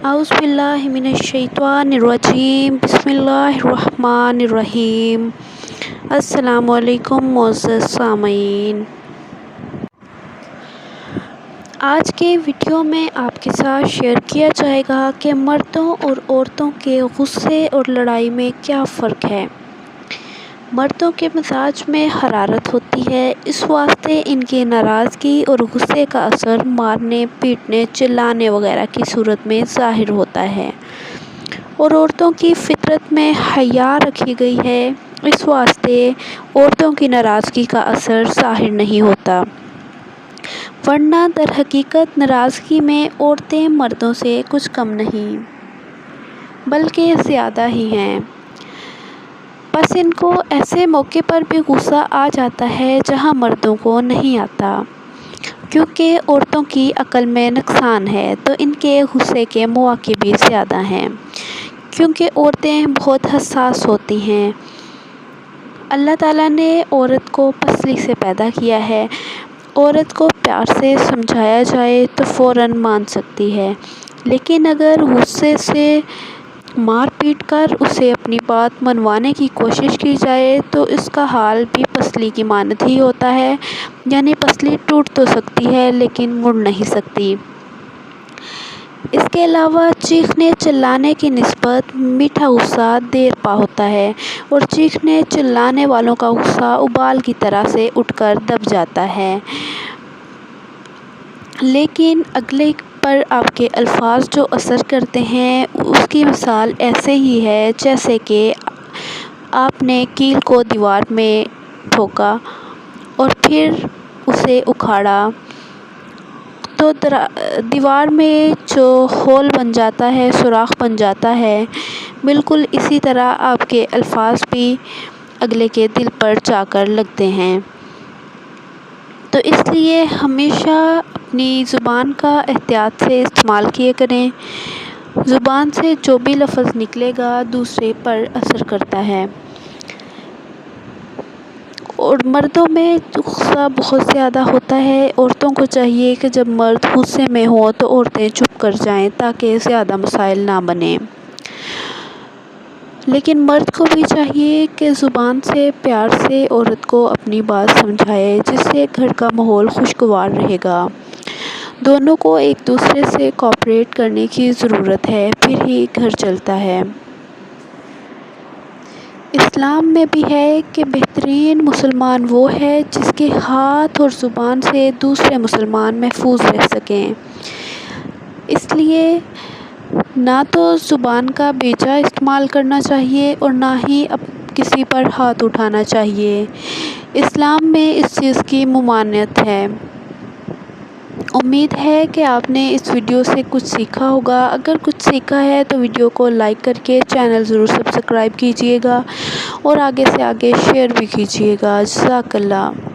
اعوذ باللہ من الشیطان الرجیم، بسم اللہ الرحمن الرحیم۔ السلام علیکم معزز سامعین، آج کے ویڈیو میں آپ کے ساتھ شیئر کیا جائے گا کہ مردوں اور عورتوں کے غصے اور لڑائی میں کیا فرق ہے۔ مردوں کے مزاج میں حرارت ہوتی ہے، اس واسطے ان کی ناراضگی اور غصے کا اثر مارنے، پیٹنے، چلانے وغیرہ کی صورت میں ظاہر ہوتا ہے، اور عورتوں کی فطرت میں حیا رکھی گئی ہے، اس واسطے عورتوں کی ناراضگی کا اثر ظاہر نہیں ہوتا، ورنہ در حقیقت ناراضگی میں عورتیں مردوں سے کچھ کم نہیں بلکہ زیادہ ہی ہیں۔ بس ان کو ایسے موقع پر بھی غصہ آ جاتا ہے جہاں مردوں کو نہیں آتا، کیونکہ عورتوں کی عقل میں نقصان ہے تو ان کے غصے کے مواقع بھی زیادہ ہیں، کیونکہ عورتیں بہت حساس ہوتی ہیں۔ اللہ تعالیٰ نے عورت کو پسلی سے پیدا کیا ہے، عورت کو پیار سے سمجھایا جائے تو فوراً مان سکتی ہے، لیکن اگر غصے سے مار پیٹ کر اسے اپنی بات منوانے کی کوشش کی جائے تو اس کا حال بھی پسلی کی مانند ہی ہوتا ہے، یعنی پسلی ٹوٹ تو سکتی ہے لیکن مڑ نہیں سکتی۔ اس کے علاوہ چیخنے چلانے کی نسبت میٹھا غصہ دیر پا ہوتا ہے، اور چیخنے چلانے والوں کا غصہ ابال کی طرح سے اٹھ کر دب جاتا ہے، لیکن اگلے پر آپ کے الفاظ جو اثر کرتے ہیں اس کی مثال ایسے ہی ہے جیسے کہ آپ نے کیل کو دیوار میں ٹھوکا اور پھر اسے اکھاڑا تو دیوار میں جو ہول بن جاتا ہے، سوراخ بن جاتا ہے، بالکل اسی طرح آپ کے الفاظ بھی اگلے کے دل پر جا کر لگتے ہیں۔ تو اس لیے ہمیشہ اپنی زبان کا احتیاط سے استعمال کیے کریں، زبان سے جو بھی لفظ نکلے گا دوسرے پر اثر کرتا ہے، اور مردوں میں غصہ بہت زیادہ ہوتا ہے۔ عورتوں کو چاہیے کہ جب مرد غصے میں ہوں تو عورتیں چپ کر جائیں تاکہ زیادہ مسائل نہ بنیں، لیکن مرد کو بھی چاہیے کہ زبان سے پیار سے عورت کو اپنی بات سمجھائے، جس سے گھر کا ماحول خوشگوار رہے گا۔ دونوں کو ایک دوسرے سے کوآپریٹ کرنے کی ضرورت ہے، پھر ہی گھر چلتا ہے۔ اسلام میں بھی ہے کہ بہترین مسلمان وہ ہے جس کے ہاتھ اور زبان سے دوسرے مسلمان محفوظ رہ سکیں، اس لیے نہ تو زبان کا بیجا استعمال کرنا چاہیے اور نہ ہی کسی پر ہاتھ اٹھانا چاہیے۔ اسلام میں اس چیز کی ممانعت ہے۔ امید ہے کہ آپ نے اس ویڈیو سے کچھ سیکھا ہوگا۔ اگر کچھ سیکھا ہے تو ویڈیو کو لائک کر کے چینل ضرور سبسکرائب کیجیے گا اور آگے سے آگے شیئر بھی کیجیے گا۔ جزاک اللہ۔